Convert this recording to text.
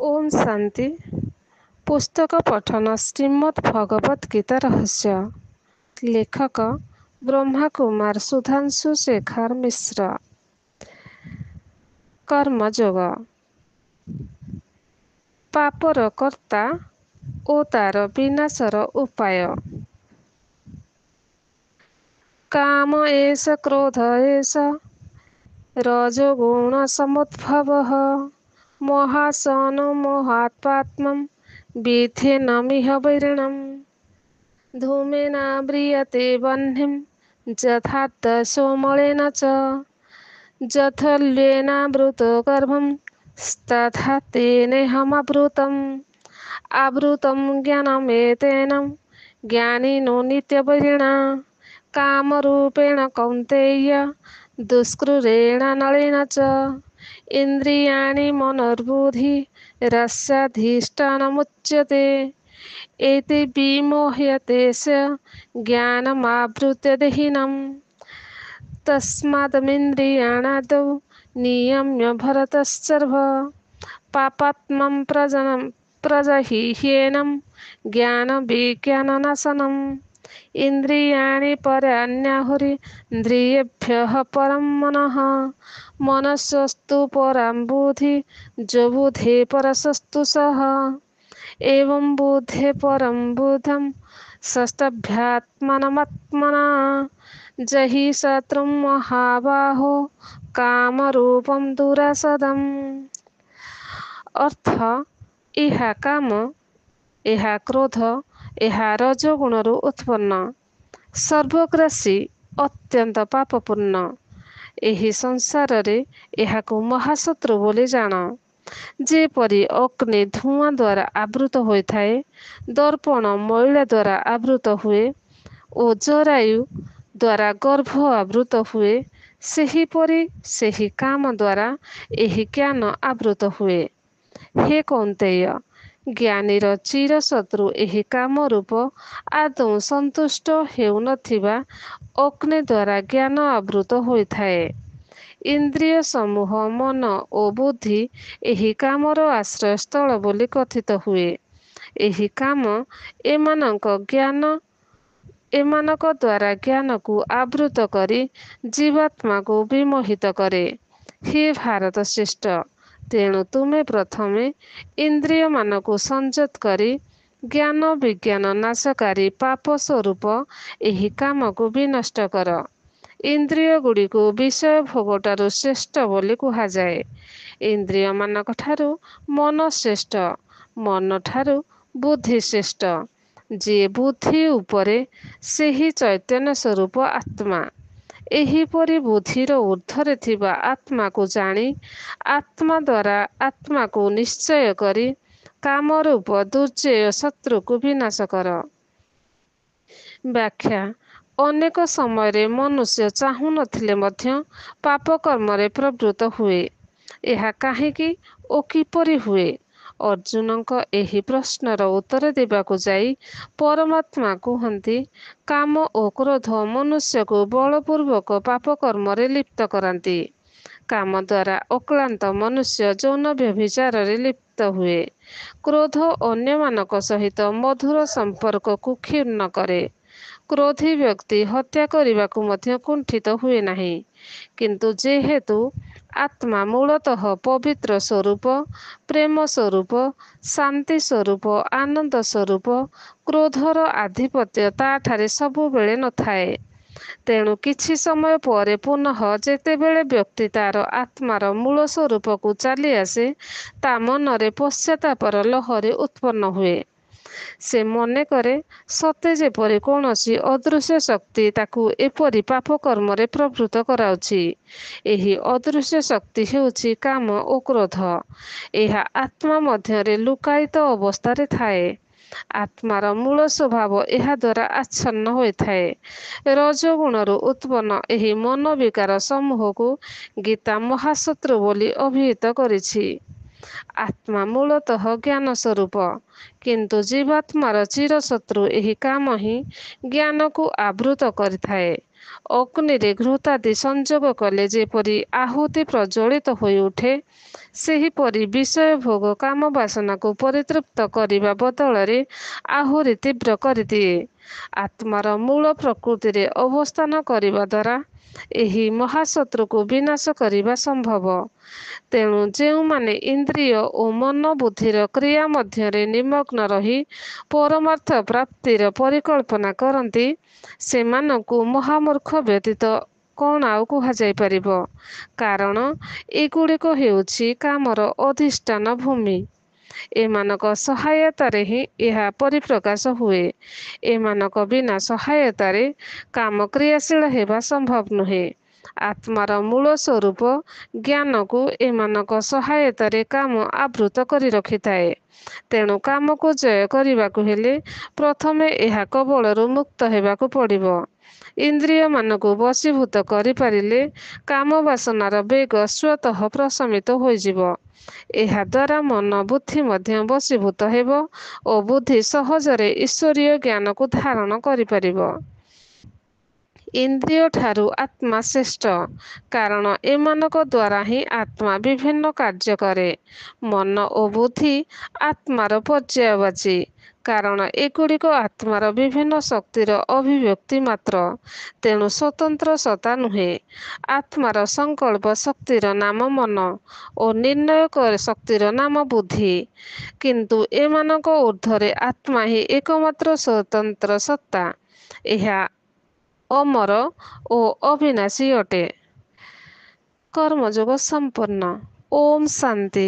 ओम शांति। पुस्तक पठन श्रीमद् भगवत गीता रहस्य। लेखक ब्रह्मा कुमार सुधांशु शेखर मिश्र। कर्मयोग। पापर कर्ता ओ तार विनाशर उपाय। काम एष क्रोध एष रजोगुण समुद्भवः महासन महात्पात्मं विद्धेन मिह वैरिणम् धूमेनाव्रियते वह्निं यथादशोमलेन च जथल्येनावृतो गर्भं तथा तेनेहमावृतम् आवृतं ज्ञानमेतेन ज्ञानिनो नित्यवैरिणा कामरूपेण कौन्तेय दुष्कृरेण नलेन च इन्द्रियाणि मनोर्बुद्धि रस्याधिष्ठानमुच्यते एते विमोह्यते स ज्ञानमावृत्य देहिनम् तस्मादमिन्द्रियाणादौ नियम्य भरतश्चर्व पापात्मं प्रजह्येनं ज्ञानविज्ञाननाशनम् इन्द्रियाणि पराण्याहुरिन्द्रियेभ्यः परं मनः मनसस्तु परां बुद्धि जो बुद्धे परसस्तु सः एवं बुद्धे परं बुद्धं सस्तभ्यात्मनमात्मना जहि शत्रुं महाबाहो कामरूपं दुरासदम्। अर्थ ଏହା କାମ, ଏହା କ୍ରୋଧ, ଏହା ରଜୋଗୁଣରୁ ଉତ୍ପନ୍ନ, ସର୍ବଗ୍ରାସୀ, ଅତ୍ୟନ୍ତ ପାପପୂର୍ଣ୍ଣ। ଏହି ସଂସାରରେ ଏହାକୁ ମହାଶତ୍ରୁ ବୋଲି ଜାଣ। ଯେପରି ଅଗ୍ନି ଧୂଆଁ ଦ୍ୱାରା ଆବୃତ ହୋଇଥାଏ, ଦର୍ପଣ ମଇଳା ଦ୍ୱାରା ଆବୃତ ହୁଏ ଓ ଜରାୟୁ ଦ୍ୱାରା ଗର୍ଭ ଆବୃତ ହୁଏ, ସେହିପରି ସେହି କାମ ଦ୍ୱାରା ଏହି ଜ୍ଞାନ ଆବୃତ ହୁଏ। ହେ କୌନ୍ତେୟ, ଜ୍ଞାନୀର ଚିରଶତ୍ରୁ ଏହି କାମ ରୂପ ଆଦୌ ସନ୍ତୁଷ୍ଟ ହେଉନଥିବା ଅଗ୍ନି ଦ୍ୱାରା ଜ୍ଞାନ ଆବୃତ ହୋଇଥାଏ। ଇନ୍ଦ୍ରିୟ ସମୂହ ମନ ଓ ବୁଦ୍ଧି ଏହି କାମର ଆଶ୍ରୟସ୍ଥଳ ବୋଲି କଥିତ ହୁଏ। ଏହି କାମ ଏମାନଙ୍କ ଦ୍ୱାରା ଜ୍ଞାନକୁ ଆବୃତ କରି ଜୀବାତ୍ମାକୁ ବିମୋହିତ କରେ। ହେ ଭାରତ ଶ୍ରେଷ୍ଠ, ତେଣୁ ତୁମେ ପ୍ରଥମେ ଇନ୍ଦ୍ରିୟମାନଙ୍କୁ ସଂଯତ କରି ଜ୍ଞାନ ବିଜ୍ଞାନ ନାଶକାରୀ ପାପ ସ୍ୱରୂପ ଏହି କାମକୁ ବିନଷ୍ଟ କର। ଇନ୍ଦ୍ରିୟଗୁଡ଼ିକୁ ବିଷୟ ଭୋଗଠାରୁ ଶ୍ରେଷ୍ଠ ବୋଲି କୁହାଯାଏ। ଇନ୍ଦ୍ରିୟମାନଙ୍କଠାରୁ ମନ ଶ୍ରେଷ୍ଠ, ମନଠାରୁ ବୁଦ୍ଧି ଶ୍ରେଷ୍ଠ। ଯିଏ ବୁଦ୍ଧି ଉପରେ, ସେହି ଚୈତନ୍ୟ ସ୍ୱରୂପ ଆତ୍ମା। ଏହିପରି ବୁଦ୍ଧିର ଊର୍ଦ୍ଧ୍ୱରେ ଥିବା ଆତ୍ମାକୁ ଜାଣି ଆତ୍ମା ଦ୍ୱାରା ଆତ୍ମାକୁ ନିଶ୍ଚୟ କରି କାମରୂପ ଦୁର୍ଜୟ ଶତ୍ରୁକୁ ବିନାଶ କର। ବ୍ୟାଖ୍ୟା: ଅନେକ ସମୟରେ ମନୁଷ୍ୟ ଚାହୁଁନଥିଲେ ମଧ୍ୟ ପାପକର୍ମରେ ପ୍ରବୃତ୍ତ ହୁଏ। ଏହା କାହିଁକି ଓ କିପରି ହୁଏ? ଅର୍ଜୁନଙ୍କ ଏହି ପ୍ରଶ୍ନର ଉତ୍ତର ଦେବାକୁ ଯାଇ ପରମାତ୍ମା କୁହନ୍ତି, କାମ ଓ କ୍ରୋଧ ମନୁଷ୍ୟକୁ ବଳପୂର୍ବକ ପାପକର୍ମରେ ଲିପ୍ତ କରାନ୍ତି। କାମ ଦ୍ୱାରା ଅକ୍ଳାନ୍ତ ମନୁଷ୍ୟ ଯୌନ ବ୍ୟଭିଚାରରେ ଲିପ୍ତ ହୁଏ। କ୍ରୋଧ ଅନ୍ୟମାନଙ୍କ ସହିତ ମଧୁର ସମ୍ପର୍କକୁ କ୍ଷୁଣ୍ଣ କରେ। କ୍ରୋଧୀ ବ୍ୟକ୍ତି ହତ୍ୟା କରିବାକୁ ମଧ୍ୟ କୁଣ୍ଠିତ ହୁଏ ନାହିଁ। କିନ୍ତୁ ଯେହେତୁ ଆତ୍ମା ମୂଳତଃ ପବିତ୍ର ସ୍ୱରୂପ, ପ୍ରେମ ସ୍ୱରୂପ, ଶାନ୍ତି ସ୍ୱରୂପ, ଆନନ୍ଦ ସ୍ୱରୂପ, କ୍ରୋଧର ଆଧିପତ୍ୟ ତାଠାରେ ସବୁବେଳେ ନଥାଏ। ତେଣୁ କିଛି ସମୟ ପରେ ପୁନଃ ଯେତେବେଳେ ବ୍ୟକ୍ତି ତାର ଆତ୍ମାର ମୂଳ ସ୍ୱରୂପକୁ ଚାଲିଆସେ, ତା ମନରେ ପଶ୍ଚାତାପର ଲହରୀ ଉତ୍ପନ୍ନ ହୁଏ। ସେ ମନେ କରେ, ସତେ ଯେପରି କୌଣସି ଅଦୃଶ୍ୟ ଶକ୍ତି ତାକୁ ଏପରି ପାପକର୍ମରେ ପ୍ରବୃତ୍ତ କରାଉଛି। ଏହି ଅଦୃଶ୍ୟ ଶକ୍ତି ହେଉଛି କାମ ଓ କ୍ରୋଧ। ଏହା ଆତ୍ମା ମଧ୍ୟରେ ଲୁକାୟିତ ଅବସ୍ଥାରେ ଥାଏ। ଆତ୍ମାର ମୂଳ ସ୍ୱଭାବ ଏହାଦ୍ୱାରା ଆଚ୍ଛନ୍ନ ହୋଇଥାଏ। ରଜୋଗୁଣରୁ ଉତ୍ପନ୍ନ ଏହି ମନୋବିକାର ସମୂହକୁ ଗୀତା ମହାଶତ୍ରୁ ବୋଲି ଅଭିହିତ କରିଛି। ଆତ୍ମା ମୂଳତଃ ଜ୍ଞାନ ସ୍ୱରୂପ, କିନ୍ତୁ ଜୀବାତ୍ମାର ଚିରଶତ୍ରୁ ଏହି କାମ ହିଁ ଜ୍ଞାନକୁ ଆବୃତ କରିଥାଏ। ଅଗ୍ନିରେ ଘୃତାଦି ସଂଯୋଗ କଲେ ଯେପରି ଆହୁତି ପ୍ରଜ୍ୱଳିତ ହୋଇଉଠେ, ସେହିପରି ବିଷୟ ଭୋଗ କାମ ବାସନାକୁ ପରିତୃପ୍ତ କରିବା ବଦଳରେ ଆହୁରି ତୀବ୍ର କରିଦିଏ। ଆତ୍ମାର ମୂଳ ପ୍ରକୃତିରେ ଅବସ୍ଥାନ କରିବା ଦ୍ୱାରା ଏହି ମହାଶତ୍ରୁକୁ ବିନାଶ କରିବା ସମ୍ଭବ। ତେଣୁ ଯେଉଁମାନେ ଇନ୍ଦ୍ରିୟ ଓ ମନ ବୁଦ୍ଧିର କ୍ରିୟା ମଧ୍ୟରେ ନିମଗ୍ନ ରହି ପରମାର୍ଥ ପ୍ରାପ୍ତିର ପରିକଳ୍ପନା କରନ୍ତି, ସେମାନଙ୍କୁ ମହାମୂର୍ଖ ବ୍ୟତୀତ କ'ଣ ଆଉ କୁହାଯାଇପାରିବ? କାରଣ ଏଗୁଡ଼ିକ ହେଉଛି କାମର ଅଧିଷ୍ଠାନ ଭୂମି। ଏମାନଙ୍କ ସହାୟତାରେ ହିଁ ଏହା ପରିପ୍ରକାଶ ହୁଏ। ଏମାନଙ୍କ ବିନା ସହାୟତାରେ କାମ କ୍ରିୟାଶୀଳ ହେବା ସମ୍ଭବ ନୁହେଁ। ଆତ୍ମାର ମୂଳ ସ୍ୱରୂପ ଜ୍ଞାନକୁ ଏମାନଙ୍କ ସହାୟତାରେ କାମ ଆବୃତ କରି ରଖିଥାଏ। ତେଣୁ କାମକୁ ଜୟ କରିବାକୁ ହେଲେ ପ୍ରଥମେ ଏହା କବଳରୁ ମୁକ୍ତ ହେବାକୁ ପଡ଼ିବ। ଇନ୍ଦ୍ରିୟମାନଙ୍କୁ ବଶୀଭୂତ କରିପାରିଲେ କାମ ବାସନାର ବେଗ ସ୍ୱତଃ ପ୍ରଶମିତ ହୋଇଯିବ। ଏହାଦ୍ୱାରା ମନ ବୁଦ୍ଧି ମଧ୍ୟ ବଶୀଭୂତ ହେବ ଓ ବୁଦ୍ଧି ସହଜରେ ଈଶ୍ୱରୀୟ ଜ୍ଞାନକୁ ଧାରଣ କରିପାରିବ। ଇନ୍ଦ୍ରିୟଠାରୁ ଆତ୍ମା ଶ୍ରେଷ୍ଠ, କାରଣ ଏମାନଙ୍କ ଦ୍ୱାରା ହିଁ ଆତ୍ମା ବିଭିନ୍ନ କାର୍ଯ୍ୟ କରେ। ମନ ଓ ବୁଦ୍ଧି ଆତ୍ମାର ପର୍ଯ୍ୟାୟବାଚୀ, କାରଣ ଏଗୁଡ଼ିକ ଆତ୍ମାର ବିଭିନ୍ନ ଶକ୍ତିର ଅଭିବ୍ୟକ୍ତି ମାତ୍ର, ତେଣୁ ସ୍ୱତନ୍ତ୍ର ସତ୍ତା ନୁହେଁ। ଆତ୍ମାର ସଂକଳ୍ପ ଶକ୍ତିର ନାମ ମନ ଓ ନିର୍ଣ୍ଣୟ ଶକ୍ତିର ନାମ ବୁଦ୍ଧି, କିନ୍ତୁ ଏମାନଙ୍କ ଊର୍ଦ୍ଧ୍ୱରେ ଆତ୍ମା ହିଁ ଏକମାତ୍ର ସ୍ୱତନ୍ତ୍ର ସତ୍ତା। ଏହା ଅମର ଓ ଅବିନାଶୀ ଅଟେ। କର୍ମଯୋଗ ସମ୍ପନ୍ନ। ଓମ୍ ଶାନ୍ତି।